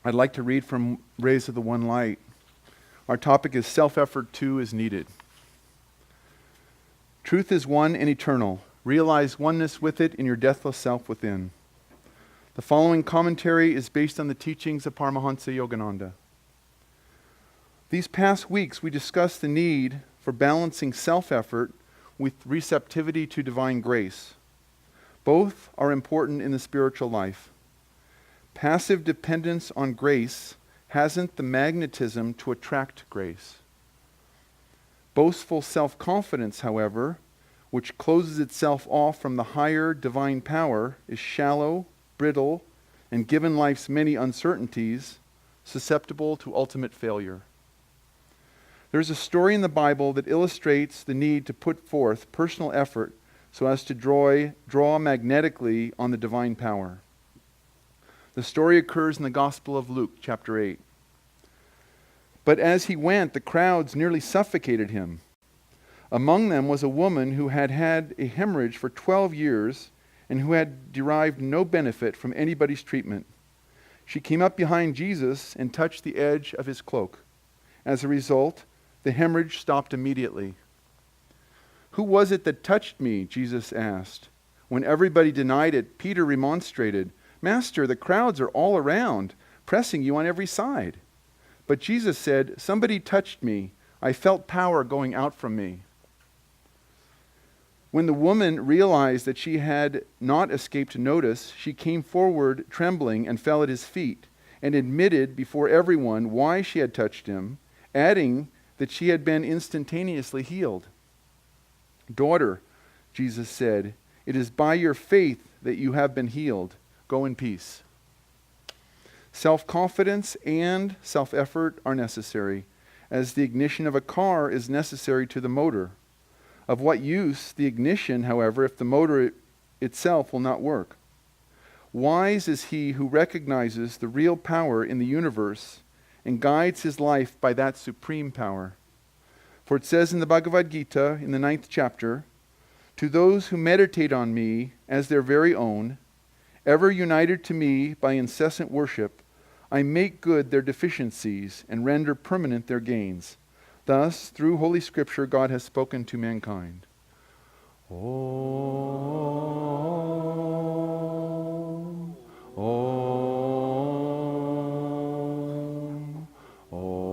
I'd like to read from Rays of the One Light. Our topic is Self-Effort Too is Needed. Truth is one and eternal. Realize oneness with it in your deathless self within. The following commentary is based on the teachings of Paramahansa Yogananda. These past weeks we discussed the need for balancing self-effort with receptivity to divine grace. Both are important in the spiritual life. Passive dependence on grace hasn't the magnetism to attract grace. Boastful self-confidence, however, which closes itself off from the higher divine power, is shallow, brittle, and given life's many uncertainties, susceptible to ultimate failure. There's a story in the Bible that illustrates the need to put forth personal effort so as to draw magnetically on the divine power. The story occurs in the Gospel of Luke, chapter 8. But as he went, the crowds nearly suffocated him. Among them was a woman who had had a hemorrhage for 12 years and who had derived no benefit from anybody's treatment. She came up behind Jesus and touched the edge of his cloak. As a result, the hemorrhage stopped immediately. "Who was it that touched me?" Jesus asked. When everybody denied it, Peter remonstrated, "Master, the crowds are all around, pressing you on every side." But Jesus said, "Somebody touched me. I felt power going out from me." When the woman realized that she had not escaped notice, she came forward trembling and fell at his feet and admitted before everyone why she had touched him, adding that she had been instantaneously healed. "Daughter," Jesus said, "it is by your faith that you have been healed. Go in peace." Self-confidence and self-effort are necessary, as the ignition of a car is necessary to the motor. Of what use the ignition, however, if the motor itself will not work? Wise is he who recognizes the real power in the universe and guides his life by that supreme power. For it says in the Bhagavad Gita, in the 9th chapter, "To those who meditate on me as their very own, ever united to me by incessant worship, I make good their deficiencies and render permanent their gains. Thus, through Holy Scripture, God has spoken to mankind." Om, Om, Om.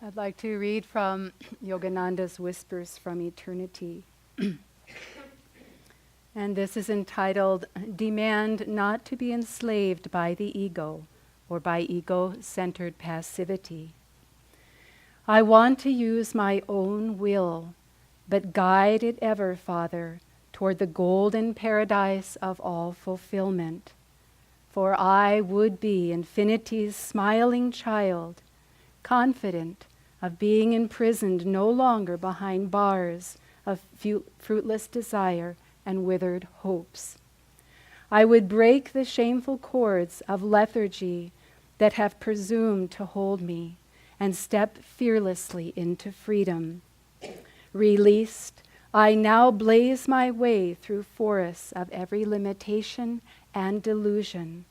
I'd like to read from Yogananda's Whispers from Eternity. And this is entitled, "Demand Not to be Enslaved by the Ego, or by Ego-Centered Passivity. I want to use my own will, but guide it ever, Father, toward the golden paradise of all fulfillment. For I would be infinity's smiling child, confident of being imprisoned no longer behind bars of fruitless desire and withered hopes. I would break the shameful cords of lethargy that have presumed to hold me and step fearlessly into freedom. Released, I now blaze my way through forests of every limitation and delusion.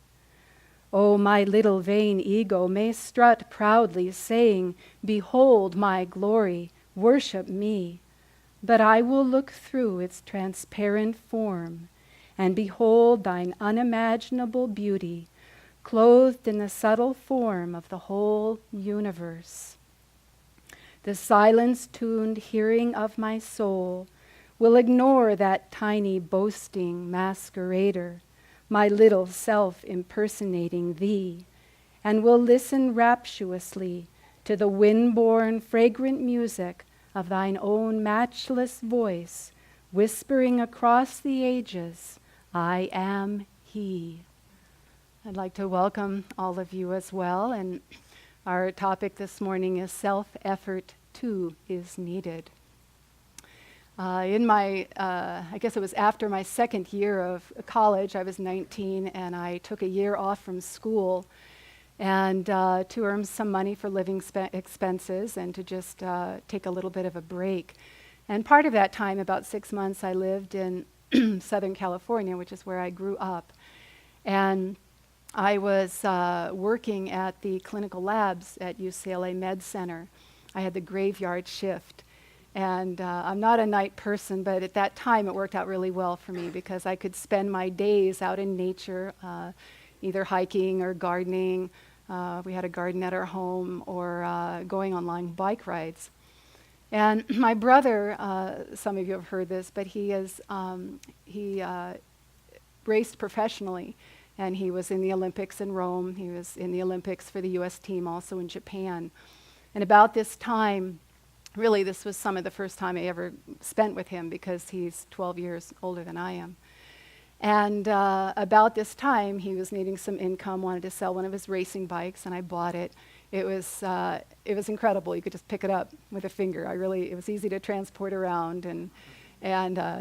Oh, my little vain ego may strut proudly, saying, "Behold my glory, worship me." But I will look through its transparent form and behold thine unimaginable beauty, clothed in the subtle form of the whole universe. The silence-tuned hearing of my soul will ignore that tiny boasting masquerader, my little self impersonating thee, and will listen rapturously to the wind-borne fragrant music of thine own matchless voice, whispering across the ages, "I am He." I'd like to welcome all of you as well, and our topic this morning is self-effort too is needed. I guess it was after my second year of college, I was 19, and I took a year off from school and to earn some money for living expenses and to just take a little bit of a break. And part of that time, about 6 months, I lived in Southern California, which is where I grew up. And I was working at the clinical labs at UCLA Med Center. I had the graveyard shift. And I'm not a night person, but at that time it worked out really well for me because I could spend my days out in nature, either hiking or gardening. We had a garden at our home, or going on long bike rides. And my brother, some of you have heard this, but he raced professionally, and he was in the Olympics in Rome. He was in the Olympics for the U.S. team, also in Japan. And about this time, really, this was some of the first time I ever spent with him because he's 12 years older than I am. And about this time, he was needing some income, wanted to sell one of his racing bikes, and I bought it. It was incredible. You could just pick it up with a finger. It was easy to transport around and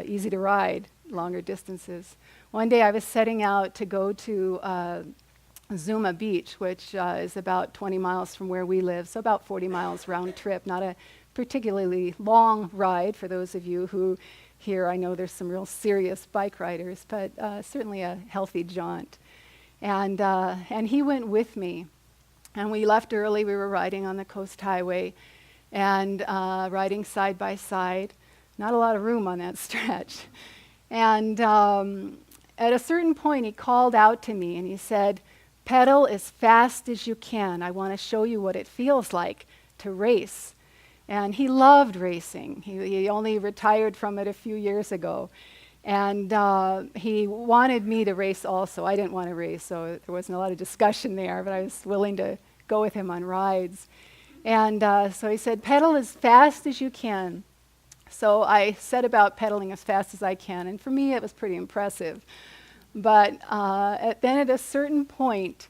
easy to ride longer distances. One day I was setting out to go to Zuma Beach, which is about 20 miles from where we live, so about 40 miles round trip, not a particularly long ride for those of you who here, I know there's some real serious bike riders, but certainly a healthy jaunt. And he went with me. And we left early. We were riding on the Coast Highway and riding side by side. Not a lot of room on that stretch. And at a certain point, he called out to me and he said, "Pedal as fast as you can. I want to show you what it feels like to race." And he loved racing. He only retired from it a few years ago. And he wanted me to race also. I didn't want to race, so there wasn't a lot of discussion there, but I was willing to go with him on rides. And so he said, "Pedal as fast as you can." So I set about pedaling as fast as I can, and for me it was pretty impressive. But then at a certain point,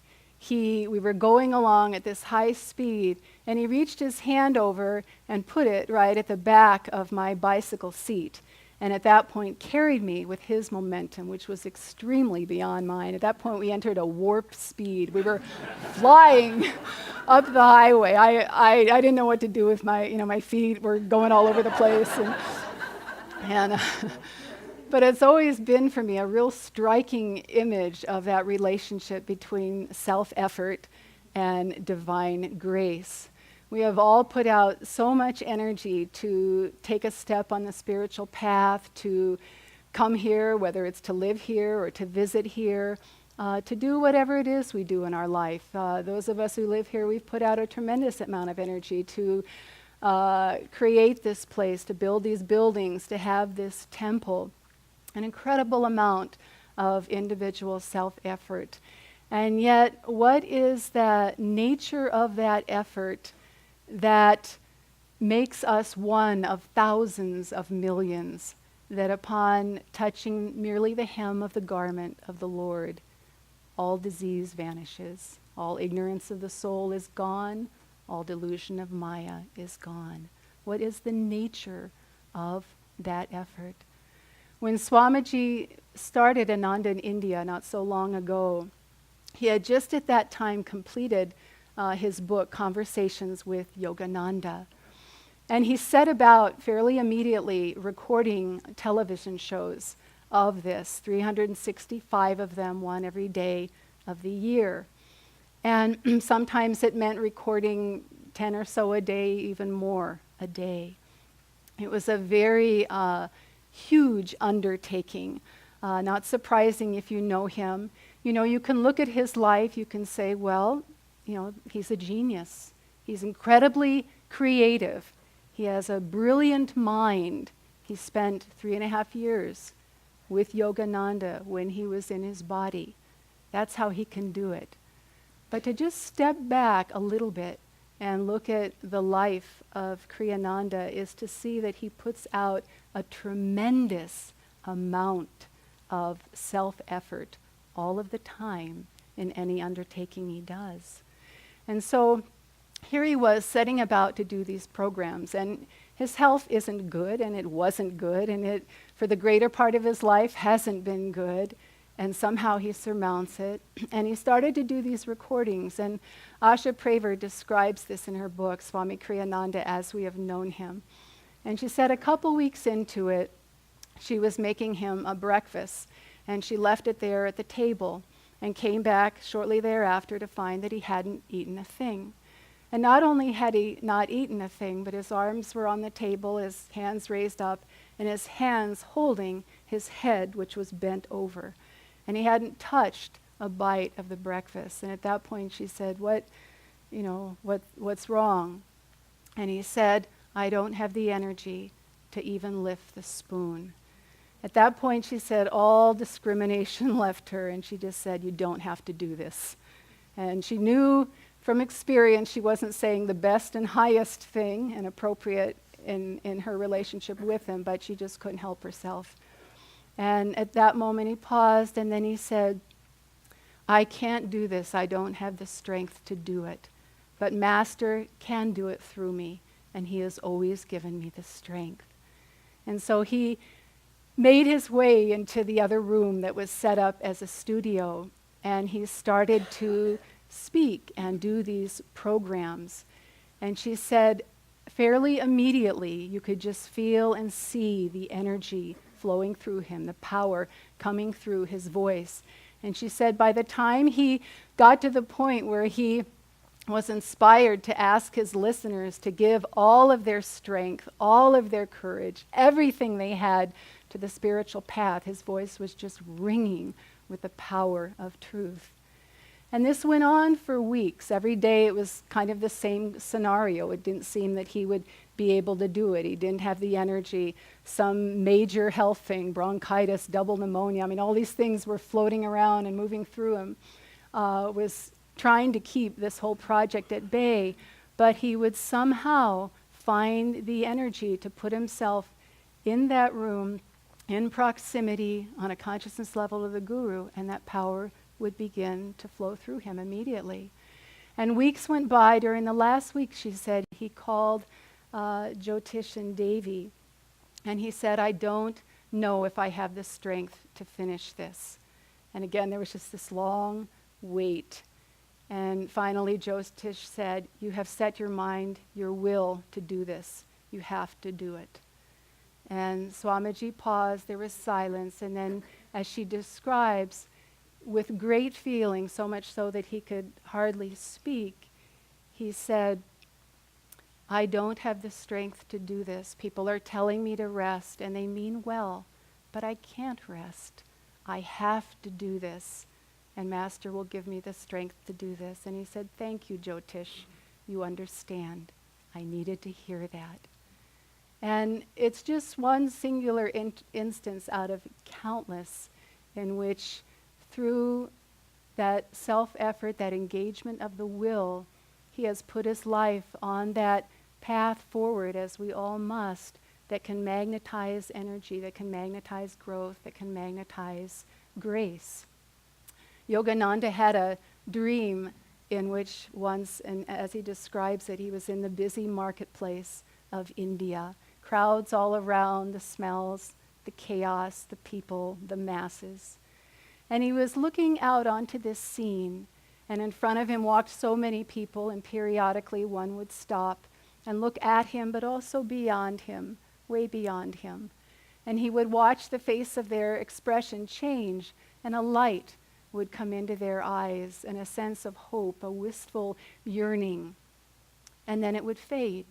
we were going along at this high speed, and he reached his hand over and put it right at the back of my bicycle seat. And at that point carried me with his momentum, which was extremely beyond mine. At that point, we entered a warp speed. We were flying up the highway. I didn't know what to do with my feet were going all over the place. But it's always been for me a real striking image of that relationship between self-effort and divine grace. We have all put out so much energy to take a step on the spiritual path, to come here, whether it's to live here or to visit here, to do whatever it is we do in our life. Those of us who live here, we've put out a tremendous amount of energy to create this place, to build these buildings, to have this temple. An incredible amount of individual self-effort. And yet, what is the nature of that effort that makes us one of thousands of millions, that upon touching merely the hem of the garment of the Lord, all disease vanishes, all ignorance of the soul is gone, all delusion of Maya is gone? What is the nature of that effort? When Swamiji started Ananda in India not so long ago, he had just at that time completed his book, Conversations with Yogananda. And he set about fairly immediately recording television shows of this, 365 of them, one every day of the year. And sometimes it meant recording 10 or so a day, even more a day. It was a very huge undertaking. Not surprising if you know him. You know, you can look at his life, you can say, well, you know, he's a genius. He's incredibly creative. He has a brilliant mind. He spent 3.5 years with Yogananda when he was in his body. That's how he can do it. But to just step back a little bit and look at the life of Kriyananda is to see that he puts out a tremendous amount of self-effort all of the time in any undertaking he does. And so here he was setting about to do these programs, and his health isn't good, and it wasn't good, and it, for the greater part of his life, hasn't been good, and somehow he surmounts it. And he started to do these recordings, and Asha Praver describes this in her book, Swami Kriyananda as We Have Known Him. And she said a couple weeks into it, she was making him a breakfast, and she left it there at the table and came back shortly thereafter to find that he hadn't eaten a thing. And not only had he not eaten a thing, but his arms were on the table, his hands raised up, and his hands holding his head, which was bent over. And he hadn't touched a bite of the breakfast. And at that point she said, what's wrong? And he said, I don't have the energy to even lift the spoon. At that point she said all discrimination left her, and she just said, you don't have to do this. And she knew from experience she wasn't saying the best and highest thing and appropriate in her relationship with him, but she just couldn't help herself. And at that moment he paused, and then he said, I can't do this. I don't have the strength to do it. But Master can do it through me, and he has always given me the strength. And so he made his way into the other room that was set up as a studio, and he started to speak and do these programs. And she said, fairly immediately, you could just feel and see the energy flowing through him, the power coming through his voice. And she said by the time he got to the point where he was inspired to ask his listeners to give all of their strength, all of their courage, everything they had to the spiritual path, his voice was just ringing with the power of truth. And this went on for weeks. Every day it was kind of the same scenario. It didn't seem that he would be able to do it. He didn't have the energy. Some major health thing, bronchitis, double pneumonia, I mean, all these things were floating around and moving through him, was trying to keep this whole project at bay. But he would somehow find the energy to put himself in that room, in proximity, on a consciousness level of the Guru, and that power would begin to flow through him immediately. And weeks went by. During the last week, she said, he called Jyotish and Devi, and he said, I don't know if I have the strength to finish this. And again, there was just this long wait. And finally, Jyotish said, you have set your mind, your will to do this. You have to do it. And Swamiji paused, there was silence, and then as she describes, with great feeling, so much so that he could hardly speak, he said, I don't have the strength to do this. People are telling me to rest, and they mean well, but I can't rest. I have to do this, and Master will give me the strength to do this. And he said, thank you, Jyotish. You understand. I needed to hear that. And it's just one singular instance out of countless in which through that self-effort, that engagement of the will, he has put his life on that path forward, as we all must, that can magnetize energy, that can magnetize growth, that can magnetize grace. Yogananda had a dream in which once, and as he describes it, he was in the busy marketplace of India. Crowds all around, the smells, the chaos, the people, the masses. And he was looking out onto this scene, and in front of him walked so many people, and periodically one would stop and look at him, but also beyond him, way beyond him. And he would watch the face of their expression change, and a light would come into their eyes, and a sense of hope, a wistful yearning. And then it would fade,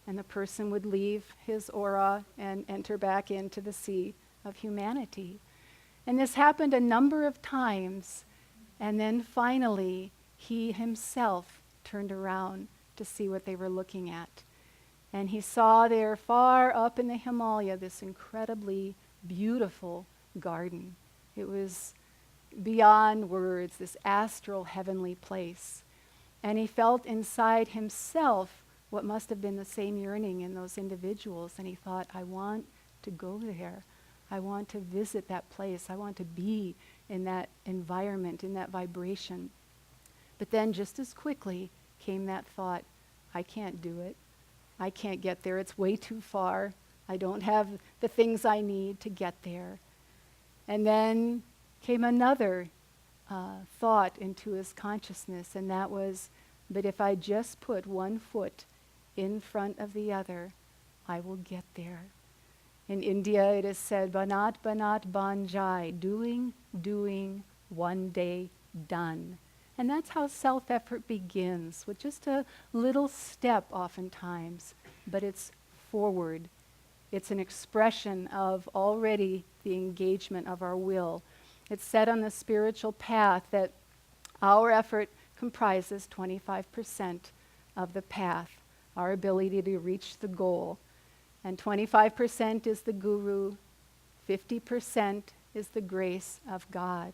and the person would leave his aura and enter back into the sea of humanity. And this happened a number of times, and then finally he himself turned around to see what they were looking at. And he saw there far up in the Himalaya this incredibly beautiful garden. It was beyond words, this astral heavenly place. And he felt inside himself what must have been the same yearning in those individuals. And he thought, I want to go there. I want to visit that place. I want to be in that environment, in that vibration. But then just as quickly came that thought, I can't do it. I can't get there. It's way too far. I don't have the things I need to get there. And then came another thought into his consciousness, and that was, but if I just put one foot in front of the other, I will get there. In India it is said, Banat Banat Banjai, doing, one day done. And that's how self-effort begins, with just a little step oftentimes, but it's forward. It's an expression of already the engagement of our will. It's said on the spiritual path that our effort comprises 25% of the path, our ability to reach the goal. And 25% is the guru, 50% is the grace of God.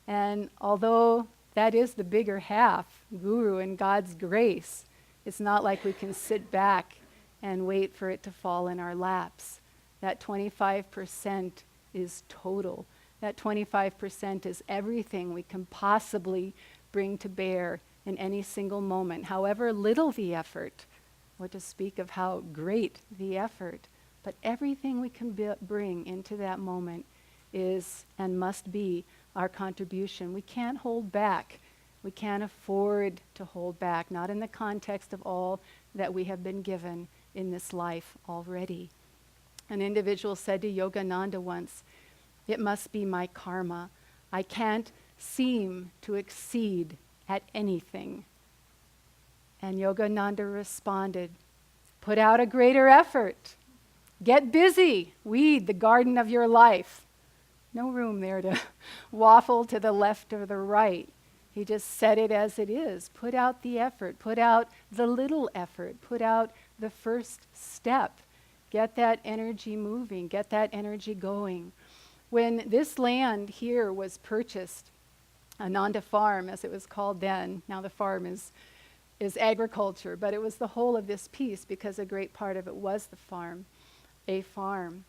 And although that is the bigger half, guru and God's grace, it's not like we can sit back and wait for it to fall in our laps. That 25% is total. That 25% is everything we can possibly bring to bear in any single moment, however little the effort, or to speak of how great the effort. But everything we can bring into that moment is and must be our contribution. We can't hold back. We can't afford to hold back, not in the context of all that we have been given in this life already. An individual said to Yogananda once, it must be my karma. I can't seem to exceed at anything. And Yogananda responded, put out a greater effort. Get busy. Weed the garden of your life. No room there to waffle to the left or the right. He just said it as it is. Put out the effort. Put out the little effort. Put out the first step. Get that energy moving. Get that energy going. When this land here was purchased, Ananda Farm, as it was called then, now the farm is agriculture, but it was the whole of this piece because a great part of it was the farm, a farm.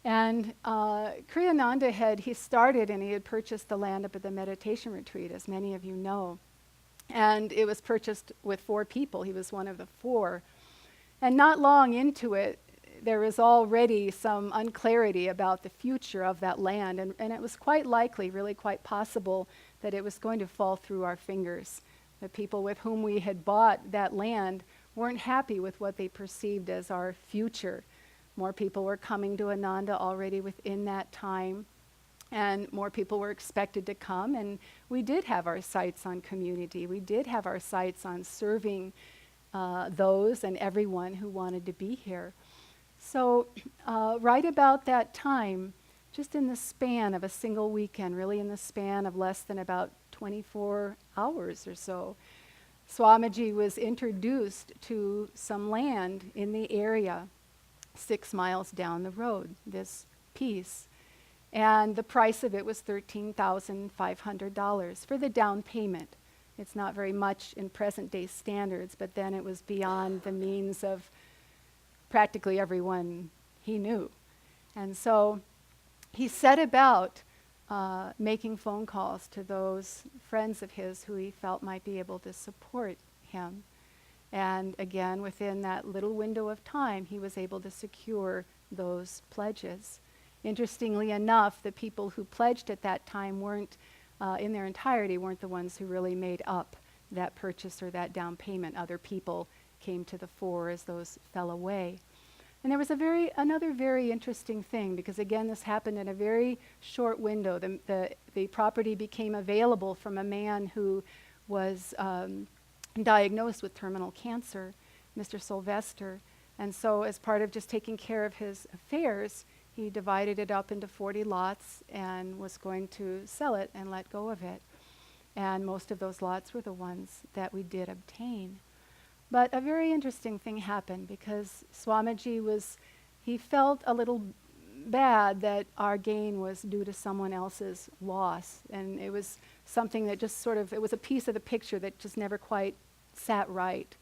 And Kriyananda he started and he had purchased the land up at the meditation retreat, as many of you know. And it was purchased with 4 people. He was one of the 4. And not long into it, there was already some unclarity about the future of that land. And it was quite likely, really quite possible, that it was going to fall through our fingers. The people with whom we had bought that land weren't happy with what they perceived as our future. More people were coming to Ananda already within that time, and more people were expected to come, and we did have our sights on community. We did have our sights on serving those and everyone who wanted to be here. So right about that time, just in the span of a single weekend, really in the span of less than about 24 hours or so, Swamiji was introduced to some land in the area 6 miles down the road, this piece. And the price of it was $13,500 for the down payment. It's not very much in present day standards, but then it was beyond the means of practically everyone he knew. And so he set about making phone calls to those friends of his who he felt might be able to support him. And again, within that little window of time, he was able to secure those pledges. Interestingly enough, the people who pledged at that time in their entirety, weren't the ones who really made up that purchase or that down payment. Other people came to the fore as those fell away. And there was another very interesting thing, because again, this happened in a very short window. The property became available from a man who was diagnosed with terminal cancer, Mr. Sylvester. And so as part of just taking care of his affairs, he divided it up into 40 lots and was going to sell it and let go of it. And most of those lots were the ones that we did obtain. But a very interesting thing happened, because Swamiji he felt a little bad that our gain was due to someone else's loss. And it was something that just it was a piece of the picture that just never quite sat right.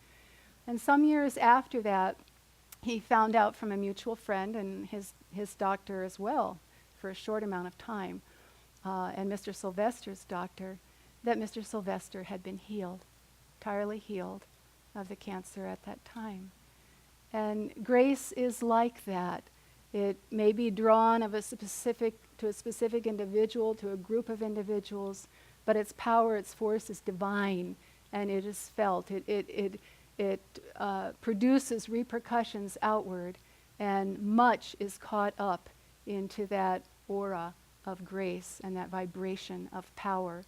And some years after that, he found out from a mutual friend and his doctor as well, for a short amount of time, and Mr. Sylvester's doctor, that Mr. Sylvester had been healed, entirely healed of the cancer at that time. And grace is like that. It may be drawn to a specific individual, to a group of individuals, but its power, its force is divine, and it is felt. It produces repercussions outward, and much is caught up into that aura of grace and that vibration of power.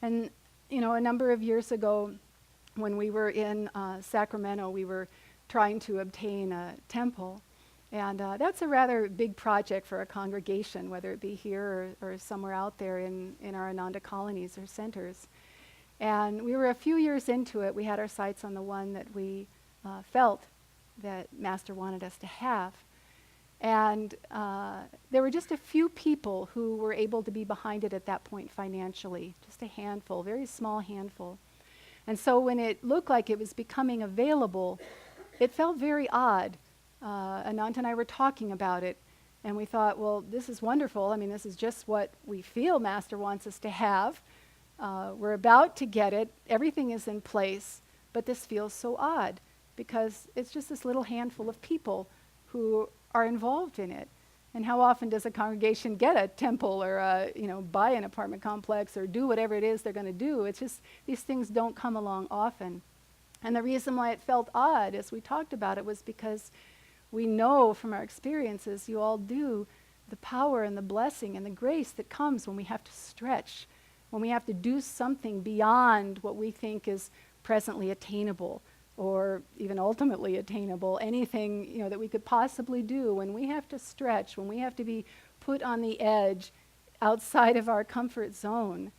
And, a number of years ago, when we were in Sacramento, we were trying to obtain a temple. And that's a rather big project for a congregation, whether it be here or somewhere out there in our Ananda colonies or centers. And we were a few years into it. We had our sights on the one that we felt that Master wanted us to have. And there were just a few people who were able to be behind it at that point financially, just a handful, very small handful. And so when it looked like it was becoming available, it felt very odd. Ananta and I were talking about it, and we thought, well, this is wonderful. I mean, this is just what we feel Master wants us to have. We're about to get it. Everything is in place, but this feels so odd, because it's just this little handful of people who are involved in it. And how often does a congregation get a temple or buy an apartment complex or do whatever it is they're going to do? It's just these things don't come along often. And the reason why it felt odd as we talked about it was because we know from our experiences, you all do, the power and the blessing and the grace that comes when we have to stretch, when we have to do something beyond what we think is presently attainable or even ultimately attainable, anything that we could possibly do, when we have to stretch, when we have to be put on the edge outside of our comfort zone,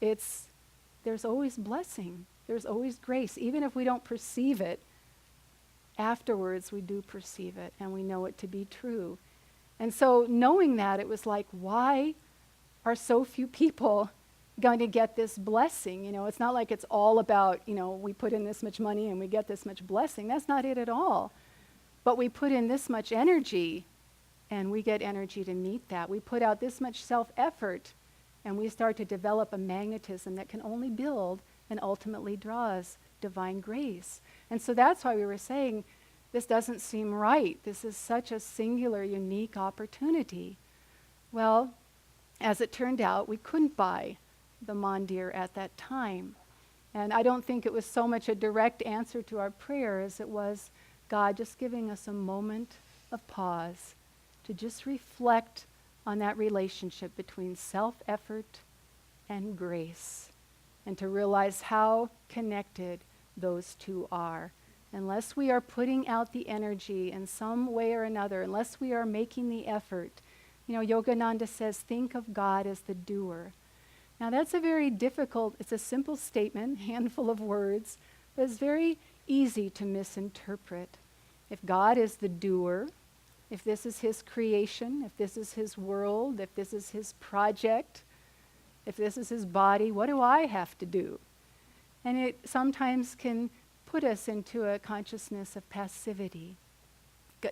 there's always blessing, there's always grace. Even if we don't perceive it, afterwards we do perceive it and we know it to be true. And so knowing that, it was like, why are so few people going to get this blessing? It's not like it's all about, we put in this much money and we get this much blessing. That's not it at all. But we put in this much energy and we get energy to meet that. We put out this much self-effort and we start to develop a magnetism that can only build and ultimately draws divine grace. And so that's why we were saying, this doesn't seem right. This is such a singular, unique opportunity. Well, as it turned out, we couldn't buy the mandir at that time. And I don't think it was so much a direct answer to our prayer as it was God just giving us a moment of pause to just reflect on that relationship between self-effort and grace, and to realize how connected those two are. Unless we are putting out the energy in some way or another, unless we are making the effort, Yogananda says, think of God as the doer. Now that's a very difficult, it's a simple statement, handful of words, but it's very easy to misinterpret. If God is the doer, if this is his creation, if this is his world, if this is his project, if this is his body, what do I have to do? And it sometimes can put us into a consciousness of passivity.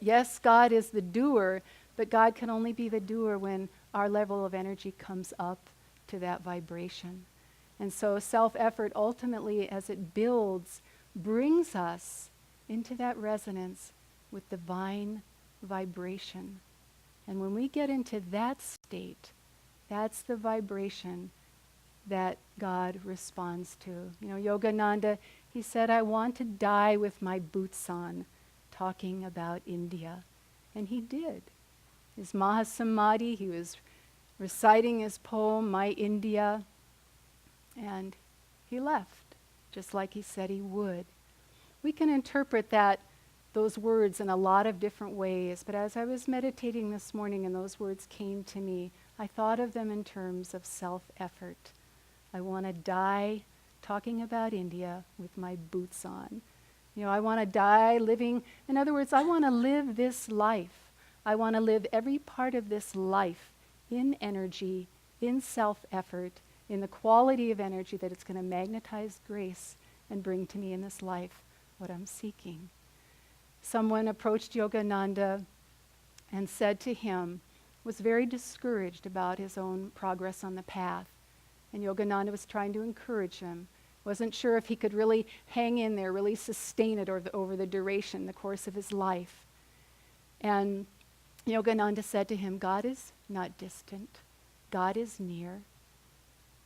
Yes, God is the doer, but God can only be the doer when our level of energy comes up to that vibration. And so self-effort ultimately, as it builds, brings us into that resonance with divine vibration. And when we get into that state, that's the vibration that God responds to. You know, Yogananda, he said, I want to die with my boots on, talking about India. And he did. His Mahasamadhi, he was reciting his poem, My India, and he left, just like he said he would. We can interpret those words in a lot of different ways, but as I was meditating this morning and those words came to me, I thought of them in terms of self-effort. I want to die talking about India with my boots on. You know, I want to die living, in other words, I want to live this life. I want to live every part of this life in energy, in self-effort, in the quality of energy that it's going to magnetize grace and bring to me in this life what I'm seeking. Someone approached Yogananda and said to him, was very discouraged about his own progress on the path. And Yogananda was trying to encourage him. Wasn't sure if he could really hang in there, really sustain it over the duration, the course of his life. And Yogananda said to him, God is not distant. God is near.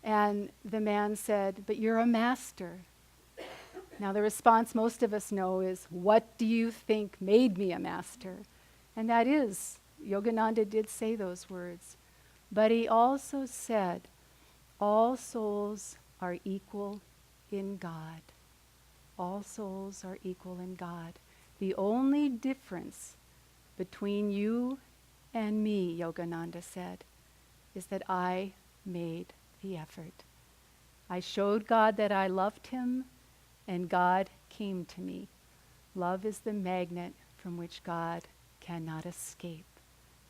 And the man said, but you're a master. Now the response most of us know is, what do you think made me a master? And that is, Yogananda did say those words. But he also said, all souls are equal in God. All souls are equal in God. The only difference between you and me, Yogananda said, is that I made the effort. I showed God that I loved him, and God came to me. Love is the magnet from which God cannot escape.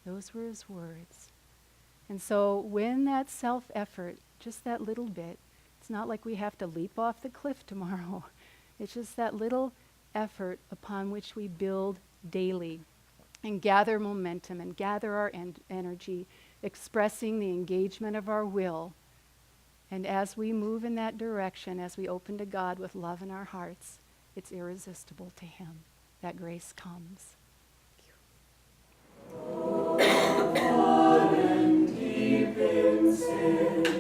Those were his words. And so when that self-effort, just that little bit, it's not like we have to leap off the cliff tomorrow. It's just that little effort upon which we build daily and gather momentum and gather our energy, expressing the engagement of our will. And as we move in that direction, as we open to God with love in our hearts, it's irresistible to him. That grace comes. Thank you.